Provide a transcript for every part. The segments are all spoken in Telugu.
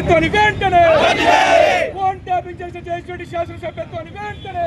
వెంటనే ఫోన్ ట్యాపింగ్ చేసిన జయశ్రెడ్డి శాసనసభ్యత్వాన్ని వెంటనే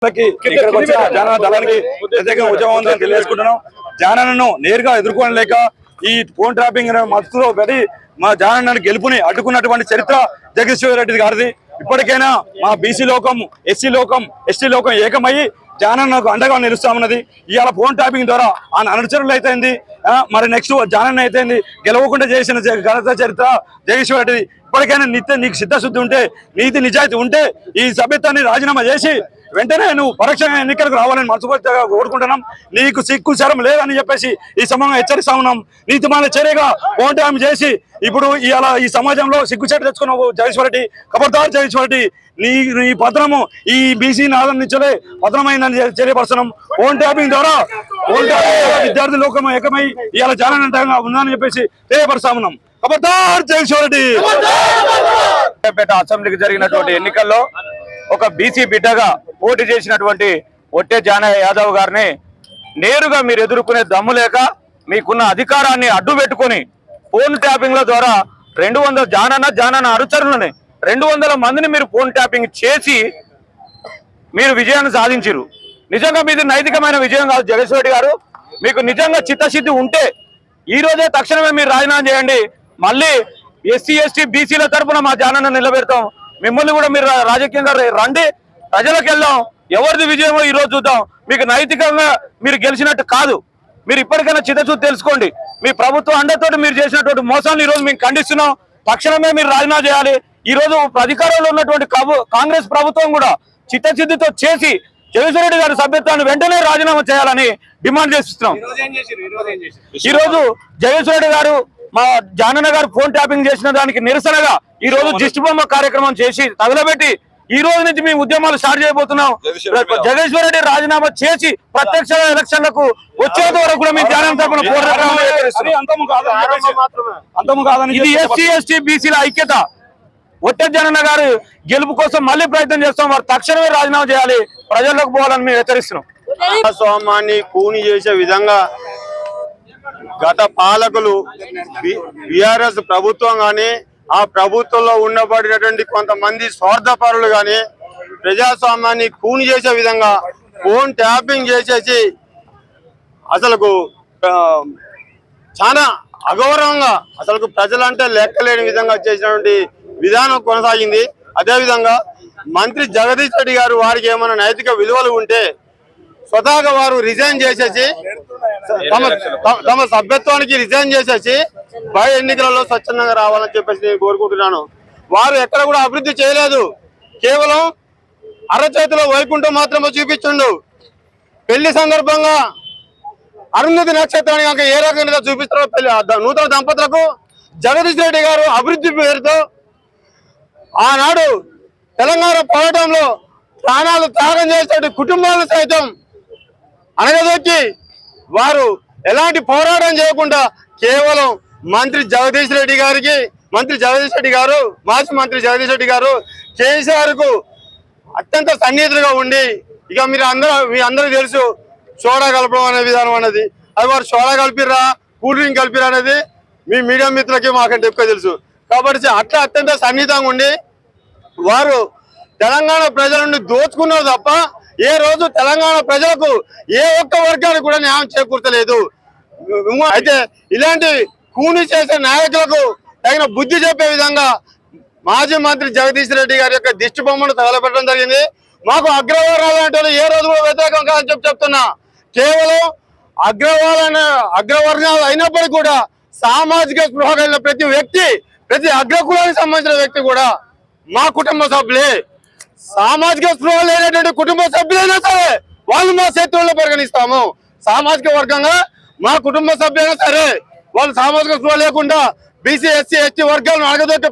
ఇక్కడికి వచ్చిన జానన్న దళానికి ప్రత్యేకంగా ఉద్యమం ఉందని తెలియజేసుకుంటున్నాం. జానన్నను నేరుగా ఎదుర్కోలేక ఈ ఫోన్ ట్రాపింగ్ మత్తులో పడి మా జానన్నను గెలుపుని అడ్డుకున్నటువంటి చరిత్ర జగదీశ్వర్ రెడ్డి గారిది. ఇప్పటికైనా మా బీసీ లోకం, ఎస్సీ లోకం, ఎస్టీ లోకం ఏకమయ్యి జానన్నకు అండగా నిలుస్తామన్నది. ఇవాళ ఫోన్ ట్యాపింగ్ ద్వారా ఆ అనుచరులు అయితేంది, మరి నెక్స్ట్ జానన్న అయితేంది, గెలవకుండా చేసిన ఘనత చరిత్ర జగదీశ్వర్ రెడ్డిది. ఇప్పటికైనా నీకు సిద్ధశుద్ధి ఉంటే, నీతి నిజాయితీ ఉంటే ఈ సభ్యత్వాన్ని రాజీనామా చేసి వెంటనే నువ్వు పరోక్ష ఎన్నికలకు రావాలని మనస్ఫూర్తిగా కోరుకుంటున్నాం. నీకు సిగ్గు శరం లేదని చెప్పేసి ఈ సమయంగా హెచ్చరిస్తా ఉన్నాం. నీతిమాల చర్యగా ఫోన్ ట్యాపింగ్ చేసి ఇప్పుడు ఇవాళ ఈ సమాజంలో సిగ్గుచేటు తెచ్చుకున్నావు జగదీశ్వర్ రెడ్డి. ఖబర్దార్ జగదీశ్వర్ రెడ్డి, నీ పత్రము ఈ బీసీ నాదం నుంచే పత్రమైందని తెలియపరుస్తున్నాం. ఫోన్ ట్యాపింగ్ ద్వారా విద్యార్థి లోకం ఏకమై ఇవాళ జానంగా ఉందని చెప్పేసి తెలియపరుస్తా ఉన్నాం. ఖబర్దార్ జగదీశ్వర్ రెడ్డి. అసెంబ్లీకి జరిగినటువంటి ఎన్నికల్లో ఒక బీసీ బిడ్డగా పోటీ చేసినటువంటి ఒట్టే జానయ్య యాదవ్ గారిని నేరుగా మీరు ఎదుర్కొనే దమ్ము లేక మీకున్న అధికారాన్ని అడ్డు పెట్టుకుని ఫోన్ ట్యాపింగ్ల ద్వారా 200 జానన్న అనుచరులని 200 మందిని మీరు ఫోన్ ట్యాపింగ్ చేసి మీరు విజయాన్ని సాధించారు. నిజంగా మీది నైతికమైన విజయం కాదు జగదీశ్వర్ రెడ్డి గారు. మీకు నిజంగా చిత్తశుద్ధి ఉంటే ఈ రోజే తక్షణమే మీరు రాజీనామా చేయండి. మళ్ళీ ఎస్సీ ఎస్టీ బీసీల తరఫున మా జానన్న నిలబెడతాం. మిమ్మల్ని కూడా మీరు రాజకీయంగా రండి, ప్రజలకు వెళ్దాం. ఎవరిది విజయమో ఈ రోజు చూద్దాం. మీకు నైతికంగా మీరు గెలిచినట్టు కాదు. మీరు ఇప్పటికైనా చిత్తశుద్ధి తెలుసుకోండి. మీ ప్రభుత్వం అండతోటి మీరు చేసినటువంటి మోసాన్ని ఈ రోజు మేము ఖండిస్తున్నాం. తక్షణమే మీరు రాజీనామా చేయాలి. ఈ రోజు అధికారంలో ఉన్నటువంటి కాంగ్రెస్ ప్రభుత్వం కూడా చిత్తశుద్ధితో చేసి జగదీశ్వర రెడ్డి గారి సభ్యత్వాన్ని వెంటనే రాజీనామా చేయాలని డిమాండ్ చేస్తున్నాం. ఈ రోజు జగదీశ్వర రెడ్డి గారు మా జానన్న గారు ఫోన్ ట్యాపింగ్ చేసిన దానికి నిరసనగా ఈ రోజు దిష్టి బొమ్మ కార్యక్రమం చేసి తగలబెట్టి ఈ రోజు నుంచి మేము ఉద్యమాలు స్టార్ట్ చేయబోతున్నాం. జగదీశ్వర రెడ్డి రాజీనామా చేసి ప్రత్యక్ష ఎలక్షన్లకు వచ్చేంత వరకు కూడా మేము జానన్న తరపున పోరాటం. ఇది ఎస్సీ ఎస్టీ బీసీల ఐక్యత. ఒట్టే జగనన్న గారు గెలుపు కోసం మళ్ళీ ప్రయత్నం చేస్తాం. వారు తక్షణమే రాజీనామా చేయాలి, ప్రజల్లోకి పోవాలని మేము హెచ్చరిస్తున్నాం. ప్రజాస్వామ్యాన్ని కూని చేసే విధంగా గత పాలకులు బీఆర్ఎస్ ప్రభుత్వం గాని ఆ ప్రభుత్వంలో ఉండబడినటువంటి కొంతమంది స్వార్థపరులు గాని ప్రజాస్వామ్యాన్ని కూని చేసే విధంగా ఫోన్ ట్యాపింగ్ చేసేసి అసలుకు చాలా అగౌరవంగా అసలు ప్రజలంటే లెక్కలేని విధంగా చేసినటువంటి విధానం కొనసాగింది. అదేవిధంగా మంత్రి జగదీష్ రెడ్డి గారు వారికి ఏమైనా నైతిక విలువలు ఉంటే స్వతహాగా వారు రిజైన్ చేసేసి తమ సభ్యత్వానికి రిజైన్ చేసేసి బై ఎన్నికలలో స్వచ్ఛందంగా రావాలని చెప్పేసి నేను కోరుకుంటున్నాను. వారు ఎక్కడ కూడా అభివృద్ధి చేయలేదు. కేవలం అరచేతిలో వైకుంఠం మాత్రమే చూపించుండు. పెళ్లి సందర్భంగా అరుంధతి నక్షత్రాన్ని కనుక ఏ రకంగా చూపిస్తారో నూతన దంపతులకు జగదీష్ రెడ్డి గారు అభివృద్ధి పేరుతో ఆనాడు తెలంగాణ పోరాటంలో ప్రాణాలు త్యాగం చేసే కుటుంబాలను సైతం అనగదొక్కి వారు ఎలాంటి పోరాటం చేయకుండా కేవలం మంత్రి జగదీష్ రెడ్డి గారు మాజీ మంత్రి జగదీష్ రెడ్డి గారు కేసీఆర్ కు అత్యంత సన్నిహితులుగా ఉండి ఇక మీ అందరూ తెలుసు సోడా కలపడం అనే విధానం అన్నది. అది వారు సోడా కలిపిరా కూల్ డ్రింక్ కలిపిరా అనేది మీ మీడియా మిత్రులకి మాకంటే ఎక్కువ తెలుసు. కాబట్టి అట్లా అత్యంత సన్నిహితంగా ఉండి వారు తెలంగాణ ప్రజల నుండి దోచుకున్నారు తప్ప ఏ రోజు తెలంగాణ ప్రజలకు ఏ ఒక్క వర్గానికి కూడా న్యాయం చేకూర్చలేదు. అయితే ఇలాంటి కూని చేసే నాయకులకు తగిన బుద్ధి చెప్పే విధంగా మాజీ మంత్రి జగదీష్ రెడ్డి గారి యొక్క దిష్టి బొమ్మను తగలబెట్టడం జరిగింది. మాకు అగ్రవర్ణాలు అంటే ఏ రోజు కూడా వ్యతిరేకం కాదని చెప్తున్నా. కేవలం అగ్రవర్ణాలు అయినప్పటికీ కూడా సామాజిక స్పృహ కలిగిన ప్రతి అగ్రకులానికి సంబంధించిన వ్యక్తి కూడా మా కుటుంబ సభ్యులే. సామాజిక స్పృహ లేనటువంటి కుటుంబ సభ్యులైనా సరే వాళ్ళు మా శత్రువుల్లో పరిగణిస్తాము. సామాజిక వర్గంగా మా కుటుంబ సభ్యులైనా సరే వాళ్ళు సామాజిక స్పృహ లేకుండా బీసీ ఎస్సీ ఎస్టీ వర్గాలను అడగదొక్కే